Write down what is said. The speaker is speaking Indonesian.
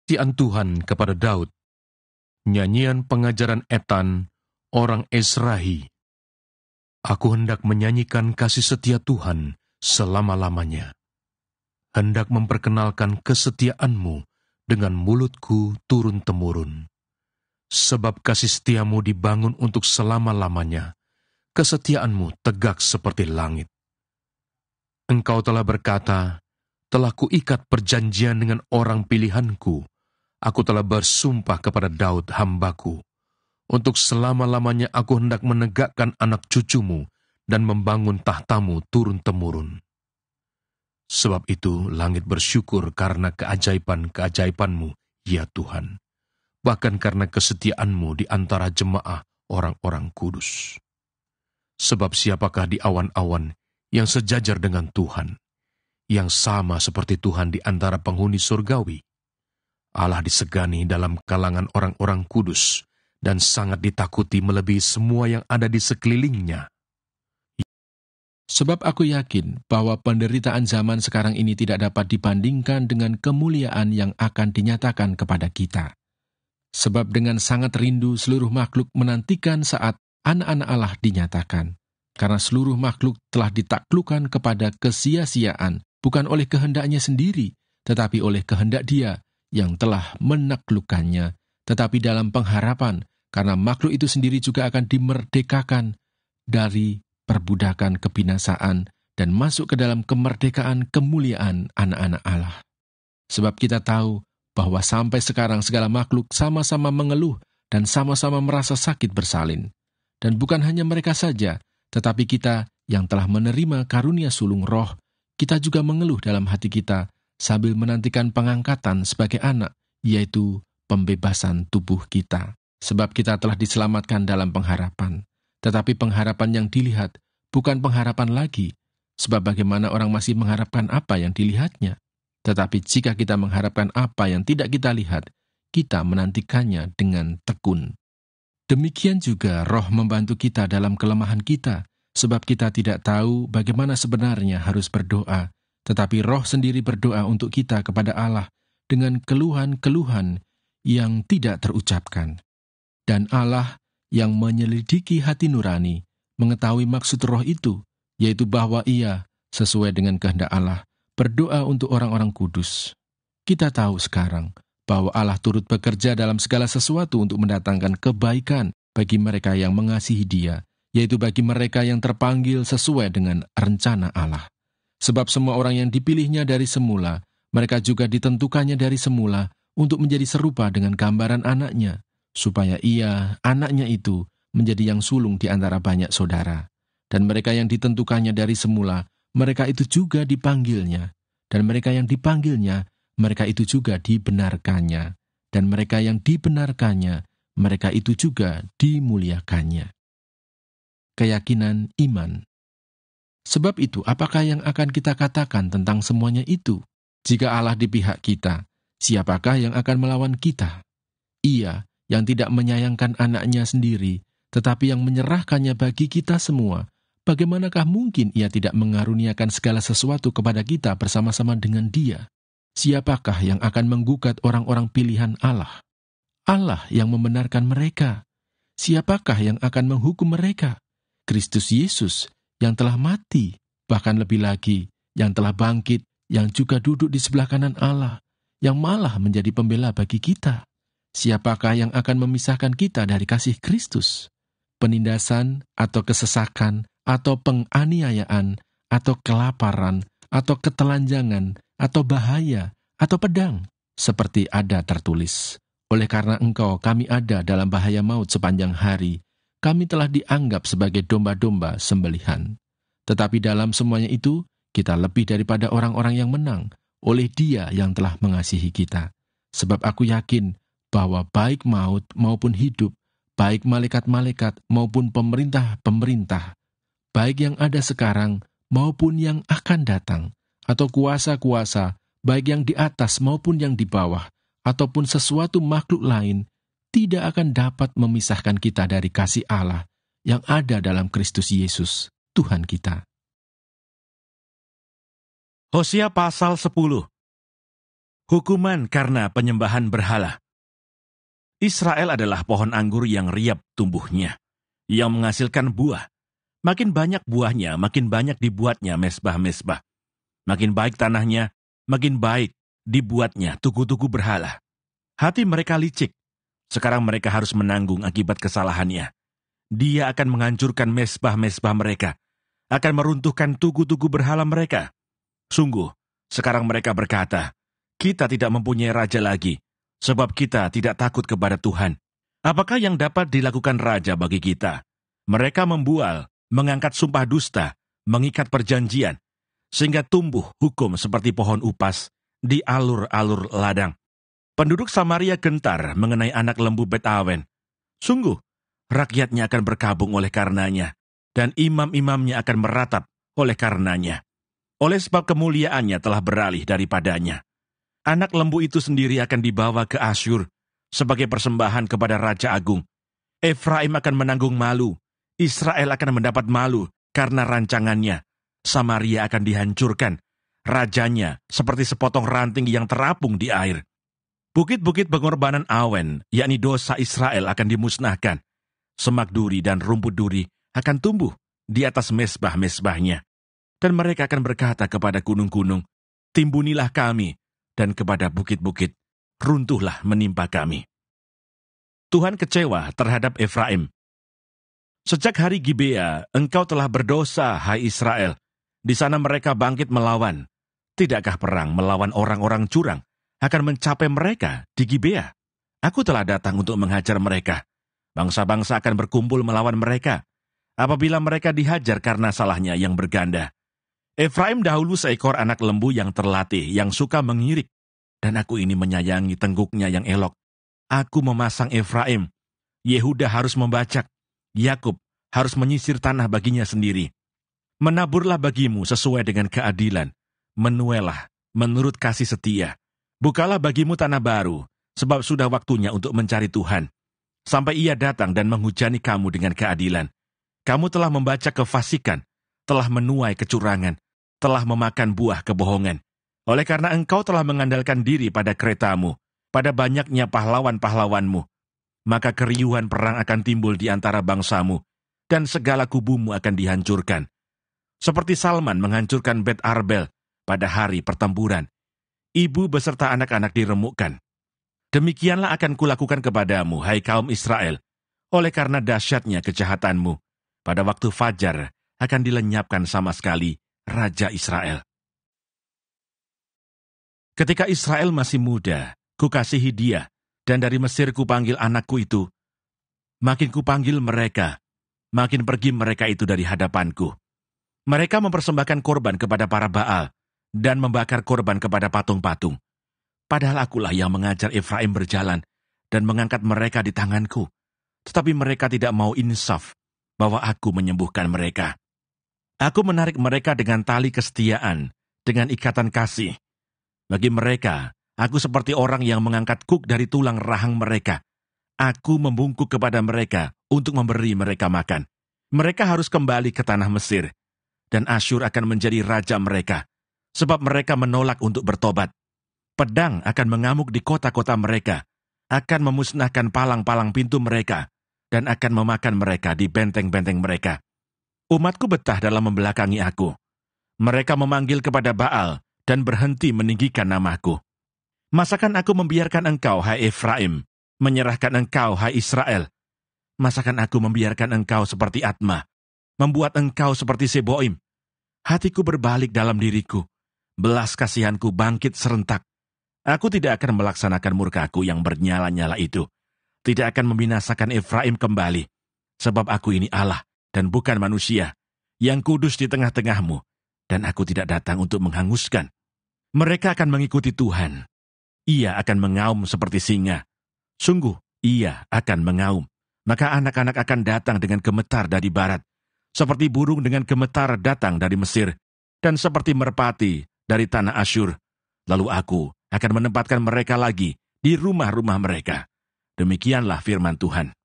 Kesetiaan Tuhan kepada Daud. Nyanyian pengajaran Etan, orang Esrahi. Aku hendak menyanyikan kasih setia Tuhan selama-lamanya. Hendak memperkenalkan kesetiaan-Mu dengan mulutku turun-temurun. Sebab kasih setiamu dibangun untuk selama-lamanya, kesetiaan-Mu tegak seperti langit. Engkau telah berkata, telah kuikat perjanjian dengan orang pilihanku. Aku telah bersumpah kepada Daud hambaku. Untuk selama-lamanya aku hendak menegakkan anak cucumu dan membangun tahtamu turun-temurun. Sebab itu langit bersyukur karena keajaiban-keajaiban-Mu, ya Tuhan. Bahkan karena kesetiaan-Mu di antara jemaah orang-orang kudus. Sebab siapakah di awan-awan yang sejajar dengan Tuhan, yang sama seperti Tuhan di antara penghuni surgawi? Allah disegani dalam kalangan orang-orang kudus, dan sangat ditakuti melebihi semua yang ada di sekelilingnya. Sebab aku yakin bahwa penderitaan zaman sekarang ini tidak dapat dibandingkan dengan kemuliaan yang akan dinyatakan kepada kita. Sebab dengan sangat rindu seluruh makhluk menantikan saat anak-anak Allah dinyatakan. Karena seluruh makhluk telah ditaklukkan kepada kesia-siaan, bukan oleh kehendaknya sendiri, tetapi oleh kehendak Dia yang telah menaklukkannya, tetapi dalam pengharapan, karena makhluk itu sendiri juga akan dimerdekakan dari perbudakan kebinasaan dan masuk ke dalam kemerdekaan kemuliaan anak-anak Allah. Sebab kita tahu bahwa sampai sekarang segala makhluk sama-sama mengeluh dan sama-sama merasa sakit bersalin. Dan bukan hanya mereka saja, tetapi kita yang telah menerima karunia sulung roh, kita juga mengeluh dalam hati kita sambil menantikan pengangkatan sebagai anak, yaitu pembebasan tubuh kita. Sebab kita telah diselamatkan dalam pengharapan. Tetapi pengharapan yang dilihat bukan pengharapan lagi, sebab bagaimana orang masih mengharapkan apa yang dilihatnya. Tetapi jika kita mengharapkan apa yang tidak kita lihat, kita menantikannya dengan tekun. Demikian juga roh membantu kita dalam kelemahan kita, sebab kita tidak tahu bagaimana sebenarnya harus berdoa, tetapi roh sendiri berdoa untuk kita kepada Allah dengan keluhan-keluhan yang tidak terucapkan. Dan Allah yang menyelidiki hati nurani, mengetahui maksud roh itu, yaitu bahwa Ia, sesuai dengan kehendak Allah, berdoa untuk orang-orang kudus. Kita tahu sekarang bahwa Allah turut bekerja dalam segala sesuatu untuk mendatangkan kebaikan bagi mereka yang mengasihi Dia, yaitu bagi mereka yang terpanggil sesuai dengan rencana Allah. Sebab semua orang yang dipilihnya dari semula, mereka juga ditentukannya dari semula untuk menjadi serupa dengan gambaran anaknya, supaya Ia, anaknya itu, menjadi yang sulung di antara banyak saudara. Dan mereka yang ditentukannya dari semula, mereka itu juga dipanggilnya. Dan mereka yang dipanggilnya, mereka itu juga dibenarkannya. Dan mereka yang dibenarkannya, mereka itu juga dimuliakannya. Keyakinan iman. Sebab itu, apakah yang akan kita katakan tentang semuanya itu? Jika Allah di pihak kita, siapakah yang akan melawan kita? Ia yang tidak menyayangkan anaknya sendiri, tetapi yang menyerahkannya bagi kita semua, bagaimanakah mungkin Ia tidak mengaruniakan segala sesuatu kepada kita bersama-sama dengan Dia? Siapakah yang akan menggugat orang-orang pilihan Allah? Allah yang membenarkan mereka. Siapakah yang akan menghukum mereka? Kristus Yesus yang telah mati, bahkan lebih lagi, yang telah bangkit, yang juga duduk di sebelah kanan Allah, yang malah menjadi pembela bagi kita. Siapakah yang akan memisahkan kita dari kasih Kristus? Penindasan, atau kesesakan, atau penganiayaan, atau kelaparan, atau ketelanjangan, atau bahaya, atau pedang, seperti ada tertulis. Oleh karena Engkau kami ada dalam bahaya maut sepanjang hari, kami telah dianggap sebagai domba-domba sembelihan. Tetapi dalam semuanya itu, kita lebih daripada orang-orang yang menang, oleh Dia yang telah mengasihi kita. Sebab aku yakin bahwa baik maut maupun hidup, baik malaikat-malaikat maupun pemerintah-pemerintah, baik yang ada sekarang maupun yang akan datang, atau kuasa-kuasa, baik yang di atas maupun yang di bawah, ataupun sesuatu makhluk lain, tidak akan dapat memisahkan kita dari kasih Allah yang ada dalam Kristus Yesus, Tuhan kita. Hosea pasal 10. Hukuman karena penyembahan berhala. Israel adalah pohon anggur yang riap tumbuhnya, yang menghasilkan buah. Makin banyak buahnya, makin banyak dibuatnya mesbah-mesbah. Makin baik tanahnya, makin baik dibuatnya tugu-tugu berhala. Hati mereka licik. Sekarang mereka harus menanggung akibat kesalahannya. Dia akan menghancurkan mesbah-mesbah mereka, akan meruntuhkan tugu-tugu berhala mereka. Sungguh, sekarang mereka berkata, kita tidak mempunyai raja lagi, sebab kita tidak takut kepada Tuhan. Apakah yang dapat dilakukan raja bagi kita? Mereka membual, mengangkat sumpah dusta, mengikat perjanjian, sehingga tumbuh hukum seperti pohon upas di alur-alur ladang. Penduduk Samaria gentar mengenai anak lembu Bet-awen. Sungguh, rakyatnya akan berkabung oleh karenanya, dan imam-imamnya akan meratap oleh karenanya. Oleh sebab kemuliaannya telah beralih daripadanya. Anak lembu itu sendiri akan dibawa ke Asyur sebagai persembahan kepada Raja Agung. Efraim akan menanggung malu, Israel akan mendapat malu karena rancangannya. Samaria akan dihancurkan, rajanya seperti sepotong ranting yang terapung di air. Bukit-bukit pengorbanan Awen, yakni dosa Israel, akan dimusnahkan. Semak duri dan rumput duri akan tumbuh di atas mesbah-mesbahnya. Dan mereka akan berkata kepada gunung-gunung, timbunilah kami, dan kepada bukit-bukit, runtuhlah menimpa kami. Tuhan kecewa terhadap Efraim. Sejak hari Gibea, engkau telah berdosa, hai Israel. Di sana mereka bangkit melawan. Tidakkah perang melawan orang-orang curang akan mencapai mereka di Gibea? Aku telah datang untuk menghajar mereka. Bangsa-bangsa akan berkumpul melawan mereka, apabila mereka dihajar karena salahnya yang berganda. Efraim dahulu seekor anak lembu yang terlatih, yang suka mengirik. Dan aku ini menyayangi tengguknya yang elok. Aku memasang Efraim. Yehuda harus membacak. Yakub harus menyisir tanah baginya sendiri. Menaburlah bagimu sesuai dengan keadilan. Menuailah menurut kasih setia. Bukalah bagimu tanah baru, sebab sudah waktunya untuk mencari Tuhan. Sampai ia datang dan menghujani kamu dengan keadilan. Kamu telah membaca kefasikan, telah menuai kecurangan, telah memakan buah kebohongan. Oleh karena engkau telah mengandalkan diri pada keretamu, pada banyaknya pahlawan-pahlawanmu, maka keriuhan perang akan timbul di antara bangsamu, dan segala kubumu akan dihancurkan. Seperti Salman menghancurkan Bet Arbel pada hari pertempuran, ibu beserta anak-anak diremukkan. Demikianlah akan kulakukan kepadamu, hai kaum Israel, oleh karena dahsyatnya kejahatanmu. Pada waktu fajar akan dilenyapkan sama sekali Raja Israel. Ketika Israel masih muda, kukasihi dia, dan dari Mesir kupanggil anakku itu. Makin kupanggil mereka, makin pergi mereka itu dari hadapanku. Mereka mempersembahkan korban kepada para Baal, dan membakar korban kepada patung-patung. Padahal akulah yang mengajar Efraim berjalan, dan mengangkat mereka di tanganku. Tetapi mereka tidak mau insaf, bahwa aku menyembuhkan mereka. Aku menarik mereka dengan tali kesetiaan, dengan ikatan kasih. Bagi mereka, aku seperti orang yang mengangkat kuk dari tulang rahang mereka. Aku membungkuk kepada mereka untuk memberi mereka makan. Mereka harus kembali ke tanah Mesir, dan Asyur akan menjadi raja mereka, sebab mereka menolak untuk bertobat. Pedang akan mengamuk di kota-kota mereka, akan memusnahkan palang-palang pintu mereka, dan akan memakan mereka di benteng-benteng mereka. Umatku betah dalam membelakangi aku. Mereka memanggil kepada Baal, dan berhenti meninggikan namaku. Masakan aku membiarkan engkau, hai Efraim, menyerahkan engkau, hai Israel? Masakan aku membiarkan engkau seperti Atma, membuat engkau seperti Seboim? Hatiku berbalik dalam diriku, belas kasihanku bangkit serentak. Aku tidak akan melaksanakan murkaku yang bernyala-nyala itu, tidak akan membinasakan Efraim kembali, sebab aku ini Allah dan bukan manusia, yang kudus di tengah-tengahmu, dan aku tidak datang untuk menghanguskan. Mereka akan mengikuti Tuhan. Ia akan mengaum seperti singa. Sungguh, ia akan mengaum. Maka anak-anak akan datang dengan gemetar dari barat, seperti burung dengan gemetar datang dari Mesir, dan seperti merpati dari tanah Asyur. Lalu aku akan menempatkan mereka lagi di rumah-rumah mereka. Demikianlah firman Tuhan.